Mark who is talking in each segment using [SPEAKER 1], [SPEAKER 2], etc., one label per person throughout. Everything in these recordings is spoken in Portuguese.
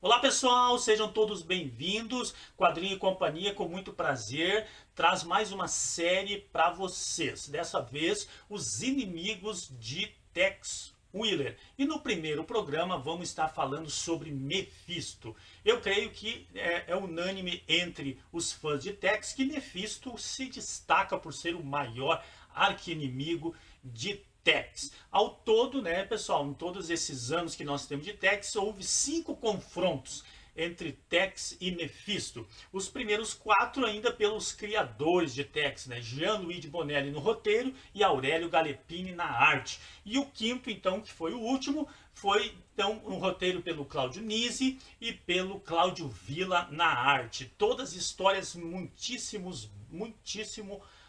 [SPEAKER 1] Olá pessoal, sejam todos bem-vindos. Quadrinho e Companhia, com muito prazer, traz mais uma série para vocês. Dessa vez, os inimigos de Tex Willer. E no primeiro programa vamos estar falando sobre Mephisto. Eu creio que é unânime entre os fãs de Tex que Mephisto se destaca por ser o maior arqui-inimigo de Tex. Ao todo, né, pessoal, em todos esses anos que nós temos de Tex, houve 5 confrontos entre Tex e Mephisto. Os primeiros 4 ainda pelos criadores de Tex, né, Jean-Louis Bonelli no roteiro e Aurélio Galepini na arte. E o quinto, então, que foi o último, foi então um roteiro pelo Claudio Nisi e pelo Cláudio Villa na arte. Todas histórias muitíssimo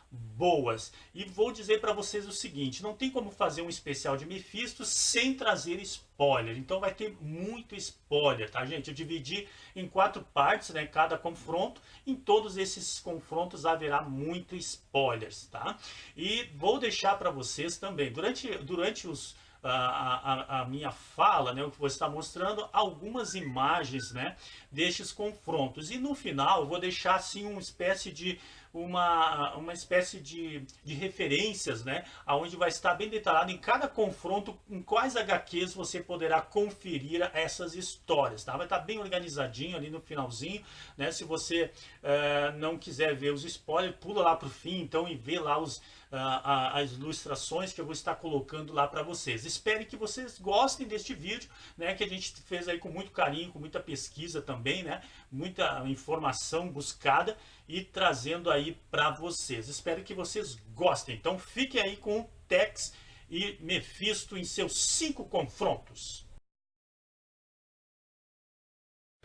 [SPEAKER 1] boas. E vou dizer para vocês o seguinte, não tem como fazer um especial de Mephisto sem trazer spoiler. Então vai ter muito spoiler, tá, gente? Eu dividi em 4 partes, né, cada confronto. Em todos esses confrontos haverá muito spoilers, tá? E vou deixar para vocês também, durante a minha fala, né, o que vou estar mostrando algumas imagens, né, destes confrontos. E no final eu vou deixar assim uma espécie de referências, né, aonde vai estar bem detalhado em cada confronto em quais HQs você poderá conferir essas histórias, tá? Vai estar bem organizadinho ali no finalzinho, né? Se você não quiser ver os spoilers, pula lá para o fim então e vê lá as ilustrações que eu vou estar colocando lá para vocês. Espero que vocês gostem deste vídeo, né, que a gente fez aí com muito carinho, com muita pesquisa também, né, muita informação buscada e trazendo aí para vocês. Espero que vocês gostem. Então fiquem aí com Tex e Mephisto em seus 5 confrontos.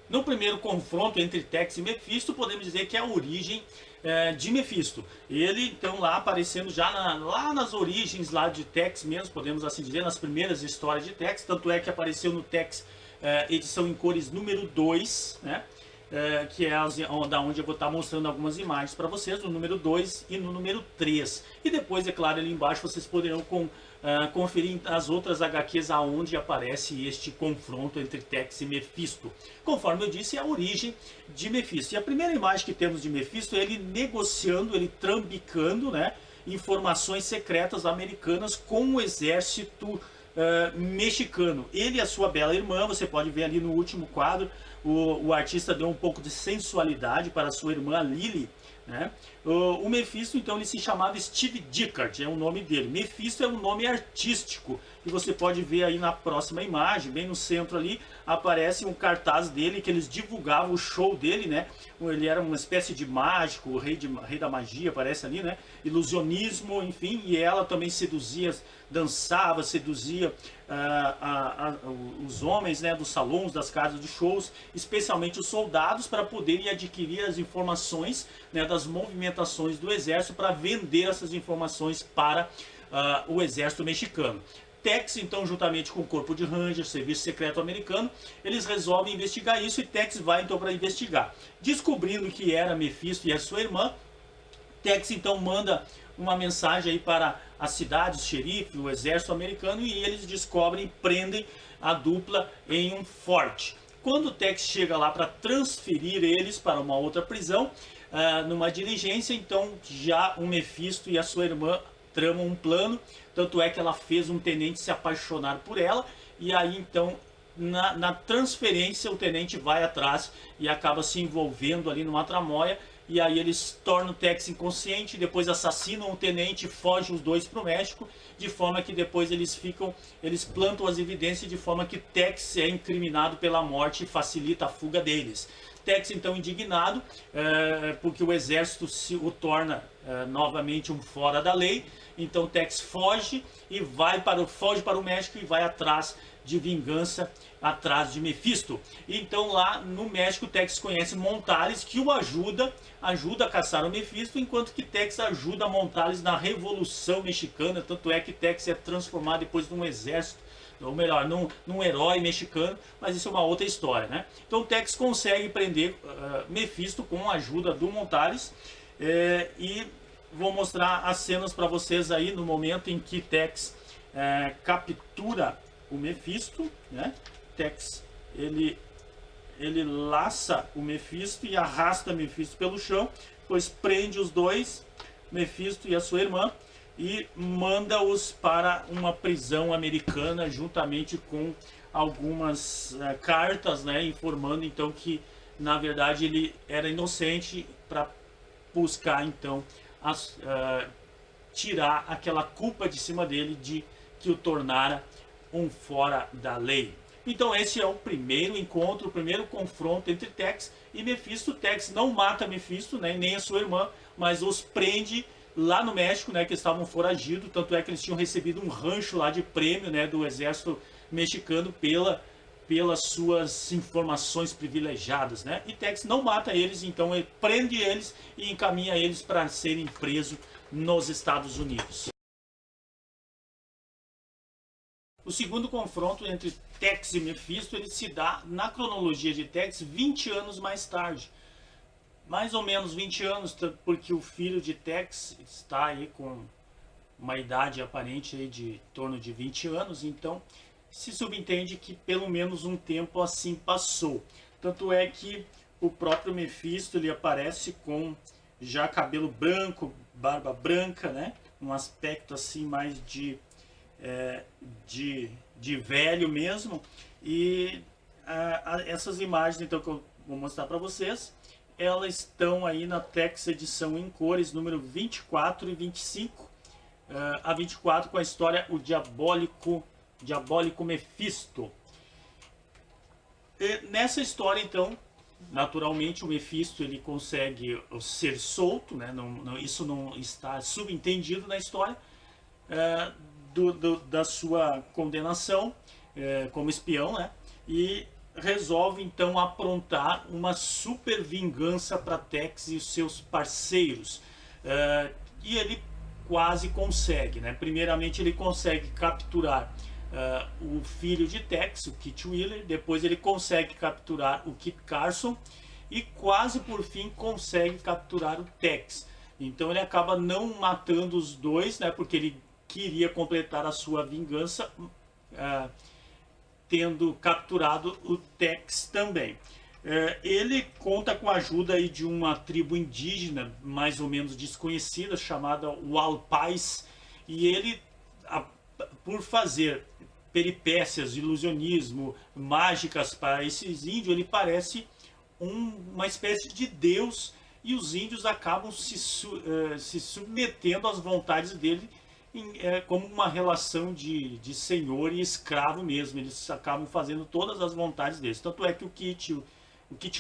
[SPEAKER 1] No primeiro confronto entre Tex e Mephisto, podemos dizer que é a origem de Mephisto. Ele, então, lá aparecendo já lá nas origens lá de Tex mesmo, podemos assim dizer, nas primeiras histórias de Tex. Tanto é que apareceu no Tex edição em cores número 2, né? Que é da onde eu vou estar mostrando algumas imagens para vocês, no número 2 e no número 3. E depois, é claro, ali embaixo vocês poderão conferir as outras HQs aonde aparece este confronto entre Tex e Mephisto. Conforme eu disse, é a origem de Mephisto. E a primeira imagem que temos de Mephisto é ele negociando, ele trambicando, né, informações secretas americanas com o exército mexicano. Ele e a sua bela irmã, você pode ver ali no último quadro, o artista deu um pouco de sensualidade para a sua irmã Lily, né? O Mephisto, então, ele se chamava Steve Dickard, é o nome dele. Mephisto é um nome artístico, e você pode ver aí na próxima imagem, bem no centro ali, aparece um cartaz dele, que eles divulgavam o show dele, né? Ele era uma espécie de mágico, o rei da magia, aparece ali, né? Ilusionismo, enfim, e ela também seduzia, dançava, seduzia os homens, né, dos salões, das casas de shows, especialmente os soldados, para poderem adquirir as informações, né, das movimentações do exército, para vender essas informações para o exército mexicano. Tex, então, juntamente com o corpo de Ranger, serviço secreto americano, eles resolvem investigar isso, e Tex vai então para investigar. Descobrindo que era Mephisto e a sua irmã, Tex então manda uma mensagem aí para a cidade, o xerife, o exército americano, e eles descobrem, prendem a dupla em um forte. Quando o Tex chega lá para transferir eles para uma outra prisão, numa diligência, então já o Mephisto e a sua irmã tramam um plano, tanto é que ela fez um tenente se apaixonar por ela, e aí então na transferência o tenente vai atrás e acaba se envolvendo ali numa tramóia, e aí eles tornam o Tex inconsciente, depois assassinam o tenente e fogem os dois para o México, de forma que depois eles plantam as evidências, de forma que Tex é incriminado pela morte e facilita a fuga deles. Tex, então, indignado, porque o exército o torna novamente um fora da lei, então Tex foge para o México e vai atrás de vingança, atrás de Mephisto. Então lá no México, Tex conhece Montales, que o ajuda a caçar o Mephisto, enquanto que Tex ajuda Montales na Revolução Mexicana, tanto é que Tex é transformado depois num exército, ou melhor, num herói mexicano, mas isso é uma outra história, né? Então Tex consegue prender Mephisto com a ajuda do Montales, e vou mostrar as cenas para vocês aí no momento em que Tex captura o Mephisto, né? Tex, ele ele laça o Mefisto e arrasta Mefisto pelo chão, pois prende os dois, Mefisto e a sua irmã, e manda-os para uma prisão americana, juntamente com algumas cartas, né, informando então que na verdade ele era inocente, para buscar então tirar aquela culpa de cima dele de que o tornara um fora da lei. Então esse é o primeiro encontro, o primeiro confronto entre Tex e Mefisto. Tex não mata Mefisto, né, nem a sua irmã, mas os prende lá no México, né, que estavam foragidos. Tanto é que eles tinham recebido um rancho lá de prêmio, né, do exército mexicano pelas suas informações privilegiadas, né? E Tex não mata eles, então ele prende eles e encaminha eles para serem presos nos Estados Unidos. O segundo confronto entre Tex e Mefisto, ele se dá na cronologia de Tex 20 anos mais tarde. Mais ou menos 20 anos, porque o filho de Tex está aí com uma idade aparente aí de torno de 20 anos, então se subentende que pelo menos um tempo assim passou. Tanto é que o próprio Mefisto ele aparece com já cabelo branco, barba branca, né? Um aspecto assim mais de velho mesmo. E essas imagens então que eu vou mostrar para vocês, elas estão aí na Tex edição em cores número 24 e 25. A 24 com a história O Diabólico Mefisto. E nessa história então, naturalmente o Mefisto ele consegue ser solto, né? Isso não está subentendido na história, da sua condenação como espião, né? E resolve então aprontar uma super vingança para Tex e os seus parceiros. E ele quase consegue, né? Primeiramente ele consegue capturar o filho de Tex, o Kit Wheeler. Depois ele consegue capturar o Kit Carson e quase por fim consegue capturar o Tex. Então ele acaba não matando os dois, né? Porque ele queria completar a sua vingança, tendo capturado o Tex também. Ele conta com a ajuda aí de uma tribo indígena mais ou menos desconhecida, chamada Walpais, e ele, por fazer peripécias, ilusionismo, mágicas para esses índios, ele parece uma espécie de deus, e os índios acabam se submetendo às vontades dele, como uma relação de senhor e escravo mesmo. Eles acabam fazendo todas as vontades deles. Tanto é que o Kit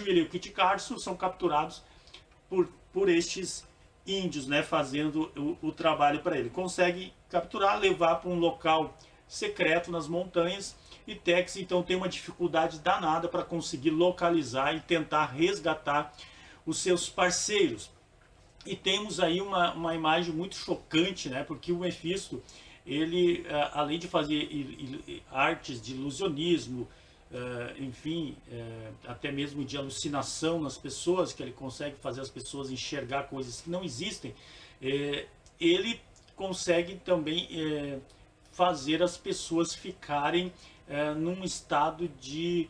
[SPEAKER 1] Wheeler e o Kit Carson são capturados por estes índios, né, fazendo o trabalho para ele. Consegue capturar, levar para um local secreto nas montanhas, e Tex então tem uma dificuldade danada para conseguir localizar e tentar resgatar os seus parceiros. E temos aí uma imagem muito chocante, né? Porque o Mefisto, ele, além de fazer artes de ilusionismo, enfim, até mesmo de alucinação nas pessoas, que ele consegue fazer as pessoas enxergar coisas que não existem, ele consegue também fazer as pessoas ficarem num estado de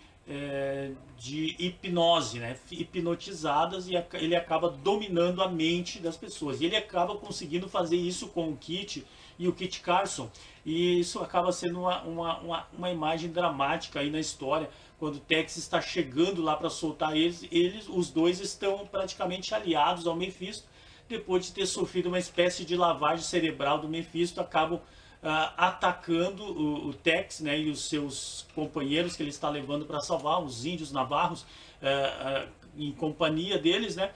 [SPEAKER 1] hipnose, né? Hipnotizadas, e ele acaba dominando a mente das pessoas. E ele acaba conseguindo fazer isso com o Kit e o Kit Carson, e isso acaba sendo uma imagem dramática aí na história. Quando o Tex está chegando lá para soltar eles, os dois estão praticamente aliados ao Mefisto. Depois de ter sofrido uma espécie de lavagem cerebral do Mefisto, acabam atacando o Tex, né, e os seus companheiros que ele está levando para salvar, os índios navarros, em companhia deles, né,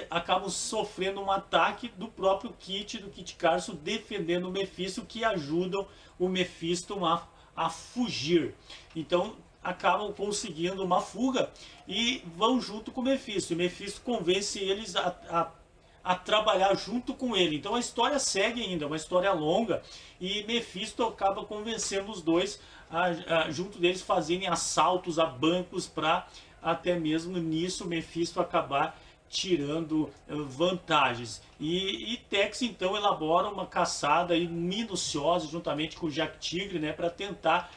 [SPEAKER 1] acabam sofrendo um ataque do próprio do Kit Carson, defendendo o Mefisto, que ajudam o Mefisto a fugir. Então acabam conseguindo uma fuga e vão junto com o Mefisto. O Mefisto convence eles a trabalhar junto com ele. Então a história segue ainda, uma história longa, e Mefisto acaba convencendo os dois junto deles fazerem assaltos a bancos, para até mesmo nisso Mefisto acabar tirando vantagens. E Tex então elabora uma caçada aí minuciosa juntamente com o Jack Tigre, né, para tentar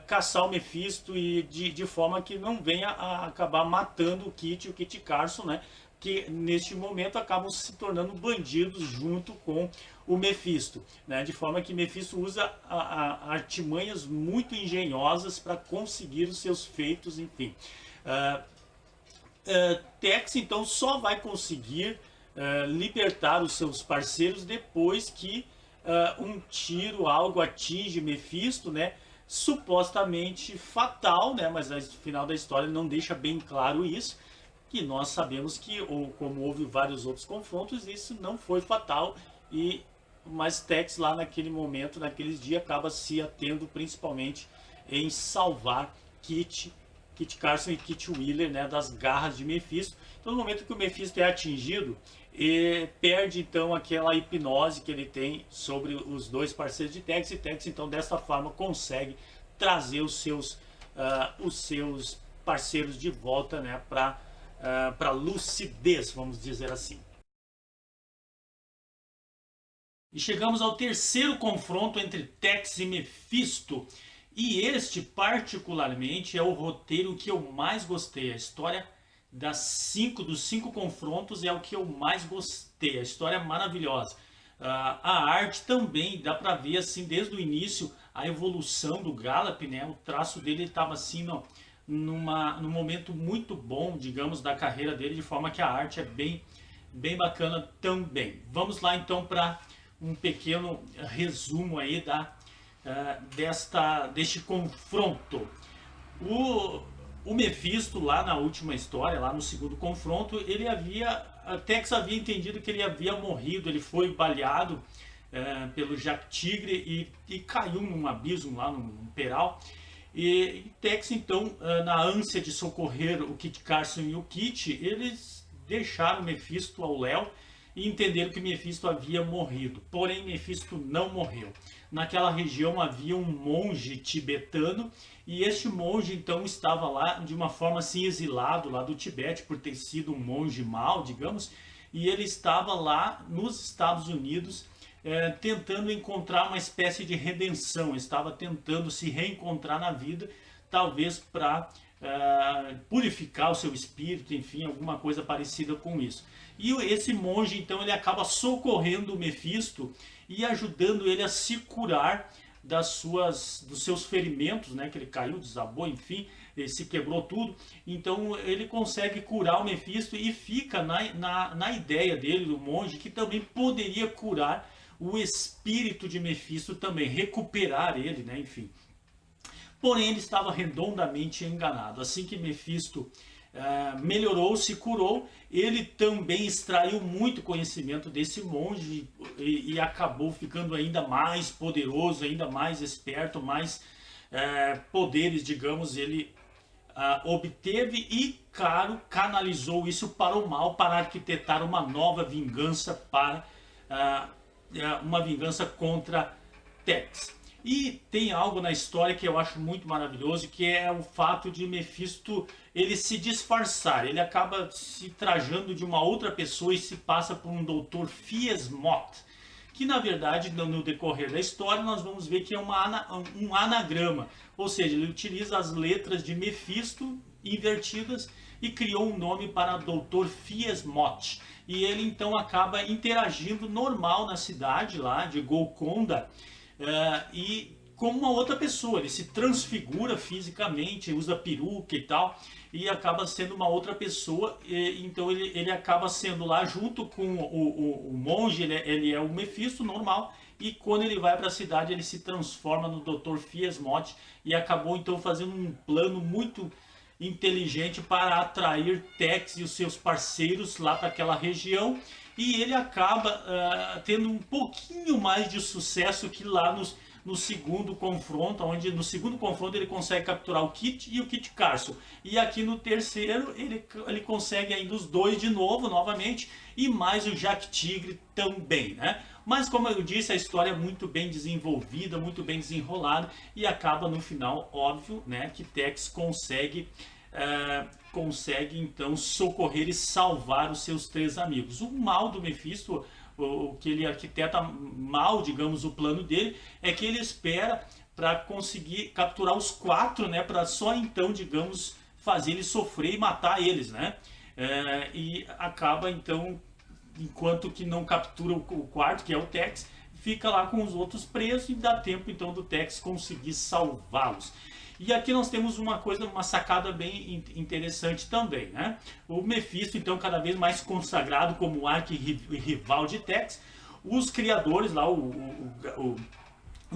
[SPEAKER 1] caçar o Mephisto e de forma que não venha a acabar matando o Kit e o Kit Carson, né? Que neste momento acabam se tornando bandidos junto com o Mephisto, né? De forma que Mephisto usa artimanhas muito engenhosas para conseguir os seus feitos, enfim. Tex então só vai conseguir libertar os seus parceiros depois que um tiro, algo atinge Mephisto, né? Supostamente fatal, né? Mas no final da história não deixa bem claro isso, que nós sabemos que, ou como houve vários outros confrontos, isso não foi fatal, mas Tex lá naquele momento, naqueles dias, acaba se atendo principalmente em salvar Kit Carson e Kit Wheeler, né, das garras de Mephisto. Então no momento que o Mephisto é atingido, perde então aquela hipnose que ele tem sobre os dois parceiros de Tex, e Tex então dessa forma consegue trazer os seus parceiros de volta, né, para lucidez, vamos dizer assim. E chegamos ao terceiro confronto entre Tex e Mephisto. E este particularmente é o roteiro que eu mais gostei. A história dos 5 confrontos é o que eu mais gostei. A história é maravilhosa. A arte também dá para ver assim desde o início a evolução do Gallop, né? O traço dele estava assim num momento muito bom, digamos, da carreira dele, de forma que a arte é bem bacana também. Vamos lá então para um pequeno resumo aí deste confronto. O Mephisto lá na última história, lá no segundo confronto, Tex havia entendido que ele havia morrido, ele foi baleado pelo Jack Tigre e caiu num abismo lá, num peral. E Tex então, na ânsia de socorrer o Kit Carson e o Kit, eles deixaram Mephisto ao léu e entenderam que Mephisto havia morrido. Porém, Mephisto não morreu. Naquela região havia um monge tibetano, e este monge então estava lá de uma forma assim exilado lá do Tibete por ter sido um monge mau, digamos, e ele estava lá nos Estados Unidos tentando encontrar uma espécie de redenção, estava tentando se reencontrar na vida, talvez para purificar o seu espírito, enfim, alguma coisa parecida com isso. E esse monge então ele acaba socorrendo o Mephisto e ajudando ele a se curar dos seus ferimentos, né, que ele caiu, desabou, enfim, ele se quebrou tudo. Então ele consegue curar o Mephisto e fica na ideia dele, do monge, que também poderia curar o espírito de Mephisto também, recuperar ele, né, enfim. Porém, ele estava redondamente enganado. Assim que Mephisto melhorou, se curou, ele também extraiu muito conhecimento desse monge e acabou ficando ainda mais poderoso, ainda mais esperto, mais poderes, digamos, ele obteve e, claro, canalizou isso para o mal, para arquitetar uma nova vingança, uma vingança contra Tex. E tem algo na história que eu acho muito maravilhoso, que é o fato de Mephisto ele se disfarçar. Ele acaba se trajando de uma outra pessoa e se passa por um Dr. Fiesmot, que na verdade no decorrer da história nós vamos ver que é um anagrama. Ou seja, ele utiliza as letras de Mephisto invertidas e criou um nome para Dr. Fiesmot. E ele então acaba interagindo normal na cidade lá de Golconda, e como uma outra pessoa, ele se transfigura fisicamente, usa peruca e tal, e acaba sendo uma outra pessoa. Então ele acaba sendo lá junto com o monge, ele é o Mephisto normal, e quando ele vai para a cidade ele se transforma no Dr. Fiesmot e acabou então fazendo um plano muito inteligente para atrair Tex e os seus parceiros lá para aquela região. E ele acaba tendo um pouquinho mais de sucesso que lá no segundo confronto, onde no segundo confronto ele consegue capturar o Kit e o Kit Carson. E aqui no terceiro ele consegue ainda os dois de novo, novamente, e mais o Jack Tigre também, né? Mas como eu disse, a história é muito bem desenvolvida, muito bem desenrolada, e acaba no final, óbvio, né, que Tex consegue então socorrer e salvar os seus 3 amigos. O mal do Mephisto, o que ele arquiteta mal, digamos, o plano dele, é que ele espera para conseguir capturar os 4, né, para só então, digamos, fazer eles sofrer e matar eles, né? E acaba então, enquanto que não captura o quarto, que é o Tex, fica lá com os outros presos e dá tempo então do Tex conseguir salvá-los. E aqui nós temos uma sacada bem interessante também, né? O Mephisto, então, cada vez mais consagrado como arqui-rival de Tex. Os criadores lá, o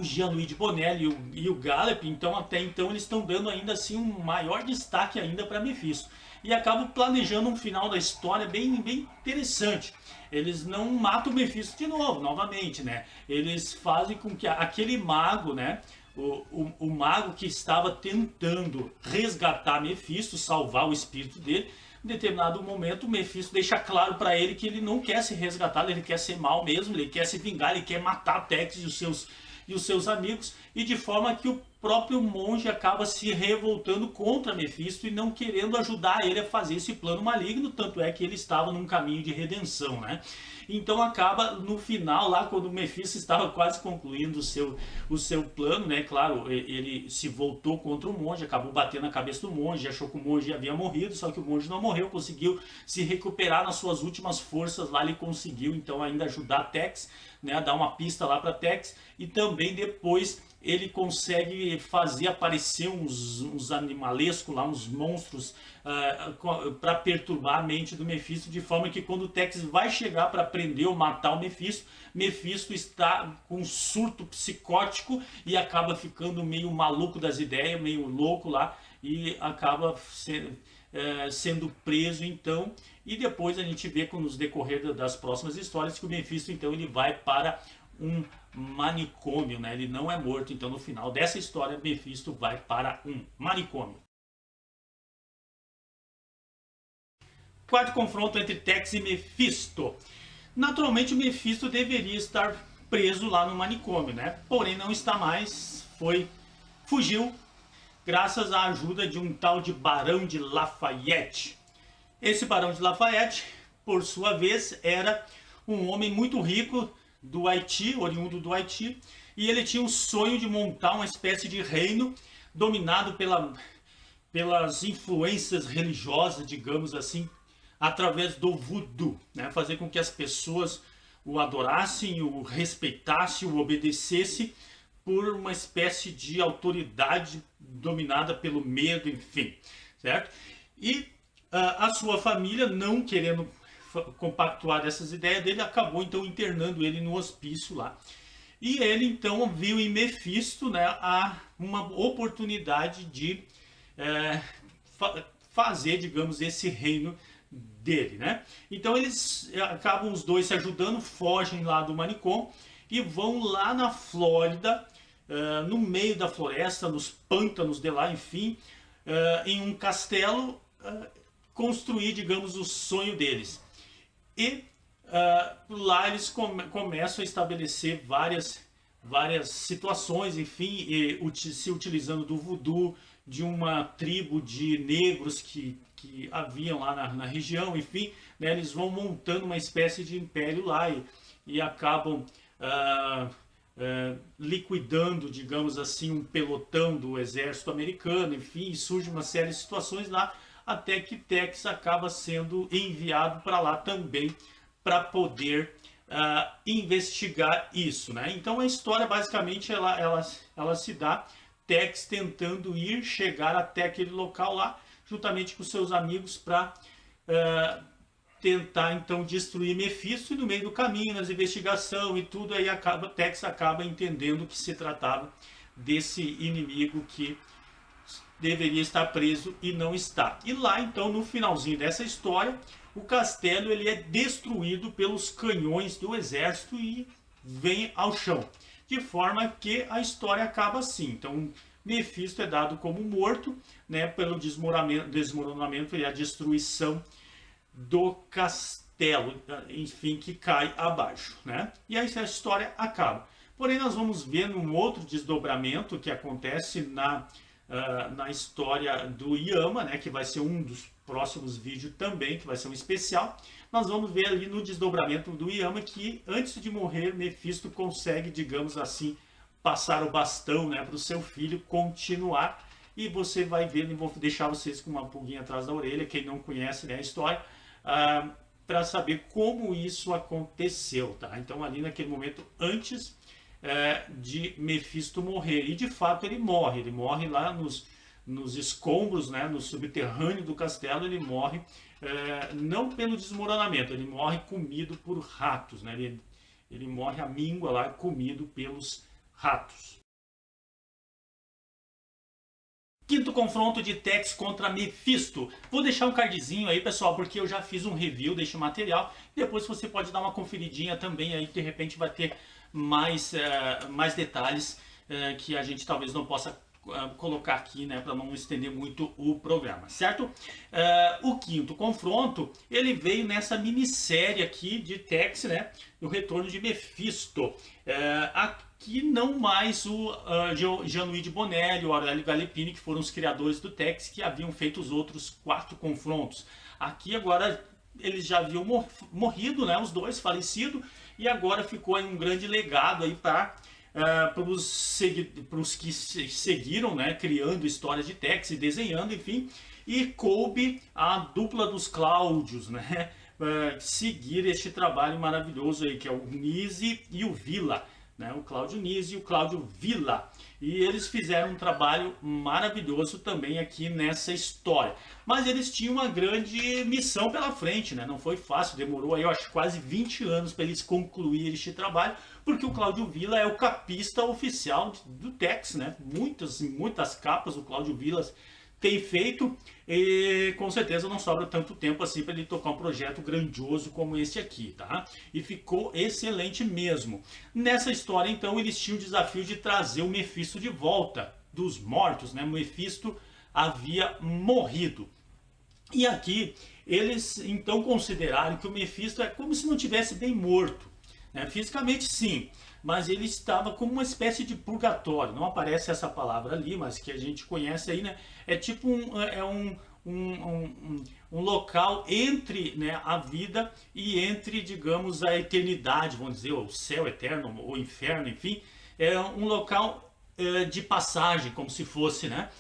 [SPEAKER 1] Jean-Louis Bonelli e o Gallup, então até então eles estão dando ainda assim um maior destaque ainda para Mephisto. E acabam planejando um final da história bem interessante. Eles não matam o Mephisto de novo, novamente, né? Eles fazem com que aquele mago, né? O mago que estava tentando resgatar Mephisto, salvar o espírito dele, em determinado momento o Mephisto deixa claro para ele que ele não quer ser resgatado, ele quer ser mal mesmo, ele quer se vingar, ele quer matar Tex e os seus amigos, e de forma que o próprio monge acaba se revoltando contra Mephisto e não querendo ajudar ele a fazer esse plano maligno, tanto é que ele estava num caminho de redenção, né? Então acaba no final, lá quando o Mephisto estava quase concluindo o seu plano, né? Claro, ele se voltou contra o monge, acabou batendo na cabeça do monge, achou que o monge havia morrido, só que o monge não morreu, conseguiu se recuperar nas suas últimas forças lá, ele conseguiu então ainda ajudar Tex, né? Dar uma pista lá para Tex, e também depois ele consegue fazer aparecer uns animalescos lá, uns monstros, para perturbar a mente do Mephisto, de forma que quando o Tex vai chegar para prender ou matar o Mephisto, Mephisto está com um surto psicótico e acaba ficando meio maluco das ideias, meio louco lá, e acaba sendo preso então. E depois a gente vê nos decorrer das próximas histórias que o Mephisto então ele vai para um manicômio, né? Ele não é morto, então no final dessa história Mephisto vai para um manicômio. Quarto confronto entre Tex e Mephisto. Naturalmente o Mephisto deveria estar preso lá no manicômio, né? Porém não está mais, fugiu graças à ajuda de um tal de Barão de Lafayette. Esse Barão de Lafayette, por sua vez, era um homem muito rico do Haiti, oriundo do Haiti, e ele tinha o sonho de montar uma espécie de reino dominado pelas influências religiosas, digamos assim, através do voodoo, né? Fazer com que as pessoas o adorassem, o respeitassem, o obedecessem por uma espécie de autoridade dominada pelo medo, enfim, certo? E a sua família, não querendo compactuar dessas ideias dele, acabou então internando ele no hospício lá. E ele então viu em Mephisto, né, uma oportunidade de fazer, digamos, esse reino dele, né? Então eles acabam os dois se ajudando, fogem lá do manicômio e vão lá na Flórida, no meio da floresta, nos pântanos de lá, enfim, em um castelo, construir, digamos, o sonho deles. E lá eles começam a estabelecer várias situações, enfim, se utilizando do voodoo, de uma tribo de negros que haviam lá na região, enfim, né, eles vão montando uma espécie de império lá e acabam liquidando, digamos assim, um pelotão do exército americano, enfim, e surge uma série de situações lá, até que Tex acaba sendo enviado para lá também para poder investigar isso, né? Então a história basicamente ela se dá Tex tentando chegar até aquele local lá, juntamente com seus amigos, para tentar então destruir Mephisto, e no meio do caminho, nas investigações e tudo, aí Tex acaba entendendo que se tratava desse inimigo que deveria estar preso e não está. E lá então, no finalzinho dessa história, o castelo ele é destruído pelos canhões do exército e vem ao chão. De forma que a história acaba assim. Então Mephisto é dado como morto, né, pelo desmoronamento e a destruição do castelo, enfim, que cai abaixo, né? E aí a história acaba. Porém nós vamos ver num outro desdobramento que acontece na história do Yama, né, que vai ser um dos próximos vídeos também, que vai ser um especial. Nós vamos ver ali no desdobramento do Yama que antes de morrer Mephisto consegue, digamos assim, passar o bastão, né, para o seu filho continuar. E você vai ver, vou deixar vocês com uma pulguinha atrás da orelha, quem não conhece, né, a história, para saber como isso aconteceu, tá? Então ali naquele momento, antes de Mefisto morrer, e de fato ele morre lá nos escombros, né, no subterrâneo do castelo. Ele morre não pelo desmoronamento, ele morre comido por ratos, né? Ele morre à míngua lá, comido pelos ratos. Quinto confronto de Tex contra Mefisto. Vou deixar um cardzinho aí, pessoal, porque eu já fiz um review deste material. Depois você pode dar uma conferidinha também aí, de repente vai ter mais detalhes que a gente talvez não possa colocar aqui, né, para não estender muito o programa, certo? O quinto confronto, ele veio nessa minissérie aqui de Tex, né, o retorno de Mefisto. Aqui não mais o Gianluigi Bonelli, o Aurélio Galippini, que foram os criadores do Tex, que haviam feito os outros 4 confrontos. Aqui agora eles já haviam morrido, né, os dois falecidos, e agora ficou aí um grande legado aí para os que seguiram, né, criando histórias de Tex e desenhando, enfim, e coube a dupla dos Cláudios, né, seguir este trabalho maravilhoso aí, que é o Nisi e o Villa, né, o Cláudio Nisi e o Cláudio Villa. E eles fizeram um trabalho maravilhoso também aqui nessa história. Mas eles tinham uma grande missão pela frente, né? Não foi fácil, demorou aí, eu acho, quase 20 anos para eles concluírem este trabalho, porque o Cláudio Villa é o capista oficial do Tex, né? Muitas capas o Cláudio Villa tem feito, e com certeza não sobra tanto tempo assim para ele tocar um projeto grandioso como este aqui, tá? E ficou excelente mesmo. Nessa história, então, eles tinham o desafio de trazer o Mefisto de volta dos mortos, né? O Mefisto havia morrido. E aqui eles então consideraram que o Mefisto é como se não tivesse bem morto, né? Fisicamente sim, mas ele estava como uma espécie de purgatório. Não aparece essa palavra ali, mas que a gente conhece aí, né? É tipo um local entre, né, a vida e entre, digamos, a eternidade, vamos dizer, o céu eterno, o inferno, enfim. É um local de passagem, como se fosse, né?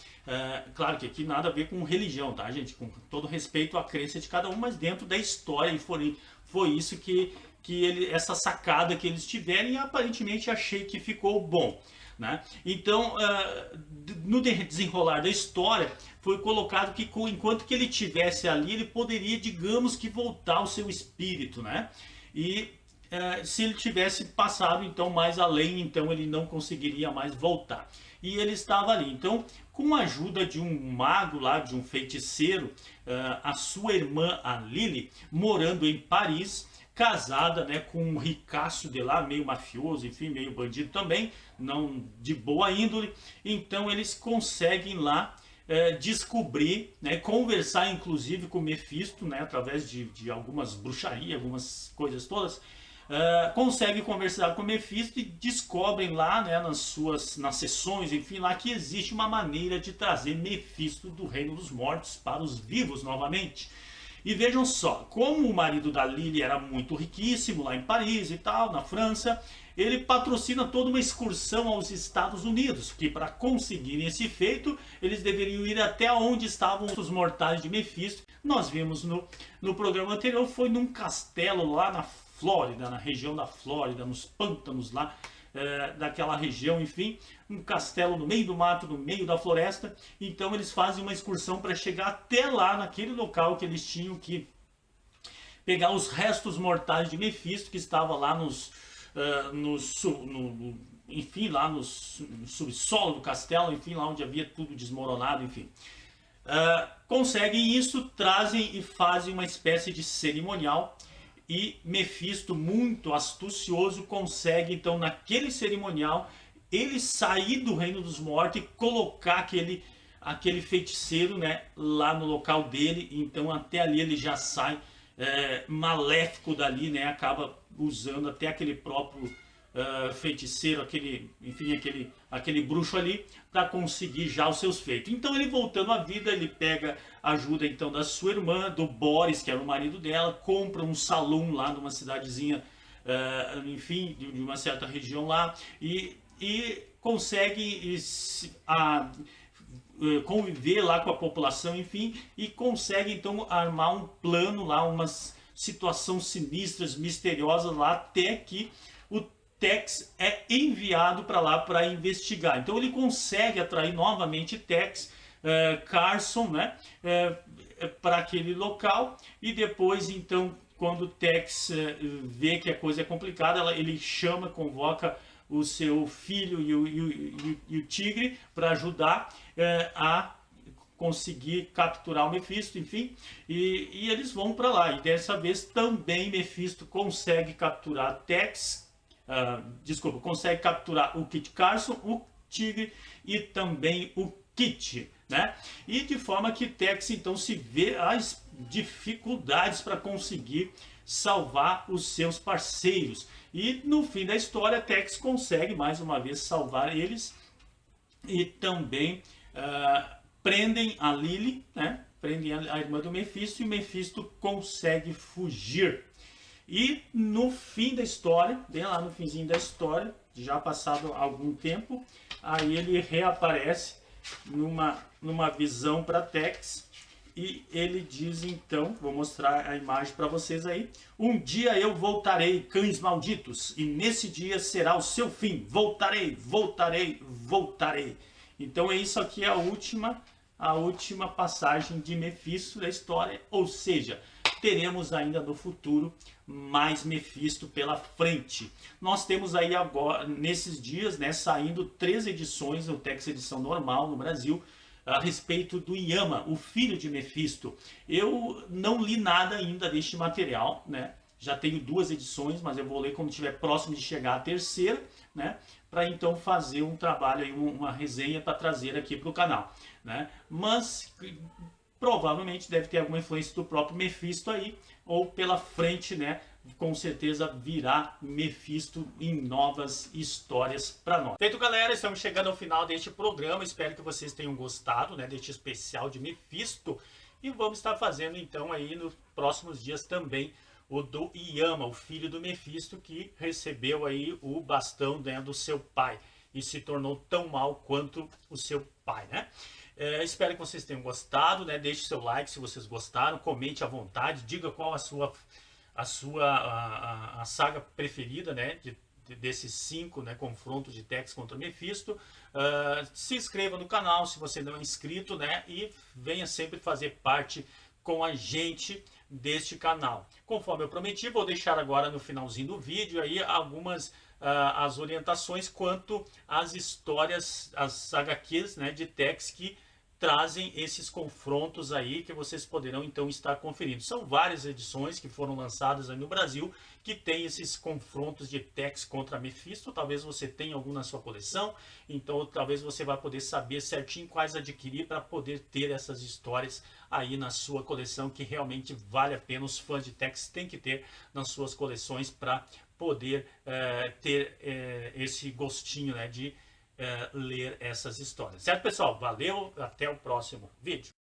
[SPEAKER 1] Claro que aqui nada a ver com religião, tá, gente? Com todo respeito à crença de cada um, mas dentro da história, e foi isso que essa sacada que eles tiveram, e aparentemente achei que ficou bom, né? Então, no desenrolar da história, foi colocado que enquanto que ele tivesse ali, ele poderia, digamos que, voltar ao seu espírito, né? E se ele tivesse passado então mais além, então ele não conseguiria mais voltar. E ele estava ali. Então, com a ajuda de um mago lá, de um feiticeiro, a sua irmã, a Lily, morando em Paris, casada, né, com um ricaço de lá, meio mafioso, enfim, meio bandido também, não de boa índole. Então eles conseguem lá descobrir, né, conversar inclusive com Mefisto, né, através de algumas bruxarias, algumas coisas todas. Conseguem conversar com Mefisto e descobrem lá, né, nas sessões, enfim, lá que existe uma maneira de trazer Mefisto do reino dos mortos para os vivos novamente. E vejam só, como o marido da Lily era muito riquíssimo lá em Paris e tal, na França, ele patrocina toda uma excursão aos Estados Unidos, que para conseguirem esse feito, eles deveriam ir até onde estavam os mortais de Mefisto. Nós vimos no programa anterior, foi num castelo lá na Flórida, na região da Flórida, nos pântanos lá, daquela região, enfim, um castelo no meio do mato, no meio da floresta. Então eles fazem uma excursão para chegar até lá, naquele local que eles tinham que pegar os restos mortais de Mefisto, que estava lá enfim, lá no subsolo do castelo, enfim, lá onde havia tudo desmoronado, enfim. Conseguem isso, trazem e fazem uma espécie de cerimonial. E Mefisto, muito astucioso, consegue então naquele cerimonial ele sair do reino dos mortos e colocar aquele feiticeiro, né, lá no local dele. Então até ali ele já sai maléfico dali, né, acaba usando até aquele próprio feiticeiro, aquele bruxo ali, para conseguir já os seus feitos. Então ele, voltando à vida, ele pega ajuda então da sua irmã, do Boris, que era o marido dela, compra um salão lá numa cidadezinha, enfim, de uma certa região lá, e consegue conviver lá com a população, enfim, e consegue então armar um plano lá, umas situações sinistras, misteriosas lá, até que o Tex é enviado para lá para investigar. Então ele consegue atrair novamente Tex, Carson, né, para aquele local, e depois então quando o Tex vê que a coisa é complicada, ele chama, convoca o seu filho e o tigre para ajudar a conseguir capturar o Mephisto, enfim, e eles vão para lá. E dessa vez também Mephisto consegue capturar Tex, consegue capturar o Kit Carson, o tigre e também o Kit, né? E de forma que Tex então se vê as dificuldades para conseguir salvar os seus parceiros. E no fim da história, Tex consegue mais uma vez salvar eles e também prendem a Lily, né? Prendem a irmã do Mephisto, e o Mephisto consegue fugir. E no fim da história, bem lá no finzinho da história, já passado algum tempo, aí ele reaparece numa visão para Tex, e ele diz então, vou mostrar a imagem para vocês aí: um dia eu voltarei, cães malditos, e nesse dia será o seu fim. Voltarei, voltarei, voltarei. Então é isso aqui, a última passagem de Mephisto da história, ou seja, teremos ainda no futuro mais Mephisto pela frente. Nós temos aí agora, nesses dias, né, saindo 3 edições no Tex edição normal no Brasil, a respeito do Yama, o filho de Mephisto. Eu não li nada ainda deste material, né? Já tenho 2 edições, mas eu vou ler quando estiver próximo de chegar a terceira, né? Para então fazer um trabalho, aí, uma resenha para trazer aqui para o canal, né? Mas provavelmente deve ter alguma influência do próprio Mephisto aí, ou pela frente, né? Com certeza virá Mephisto em novas histórias para nós. Feito, galera, estamos chegando ao final deste programa. Espero que vocês tenham gostado, né, deste especial de Mephisto. E vamos estar fazendo então aí nos próximos dias também o do Yama, o filho do Mephisto, que recebeu aí o bastão, né, do seu pai e se tornou tão mal quanto o seu pai, né? Espero que vocês tenham gostado, né? Deixe seu like se vocês gostaram, comente à vontade, diga qual a saga preferida, né, desses 5, né, confrontos de Tex contra Mephisto. Se inscreva no canal se você não é inscrito, né, e venha sempre fazer parte com a gente deste canal. Conforme eu prometi, vou deixar agora no finalzinho do vídeo aí algumas as orientações quanto às histórias, as HQs, né, de Tex que trazem esses confrontos aí que vocês poderão então estar conferindo. São várias edições que foram lançadas aí no Brasil que tem esses confrontos de Tex contra Mephisto. Talvez você tenha algum na sua coleção, então talvez você vai poder saber certinho quais adquirir para poder ter essas histórias aí na sua coleção, que realmente vale a pena. Os fãs de Tex têm que ter nas suas coleções para poder ter esse gostinho, né, de ler essas histórias. Certo, pessoal? Valeu, até o próximo vídeo.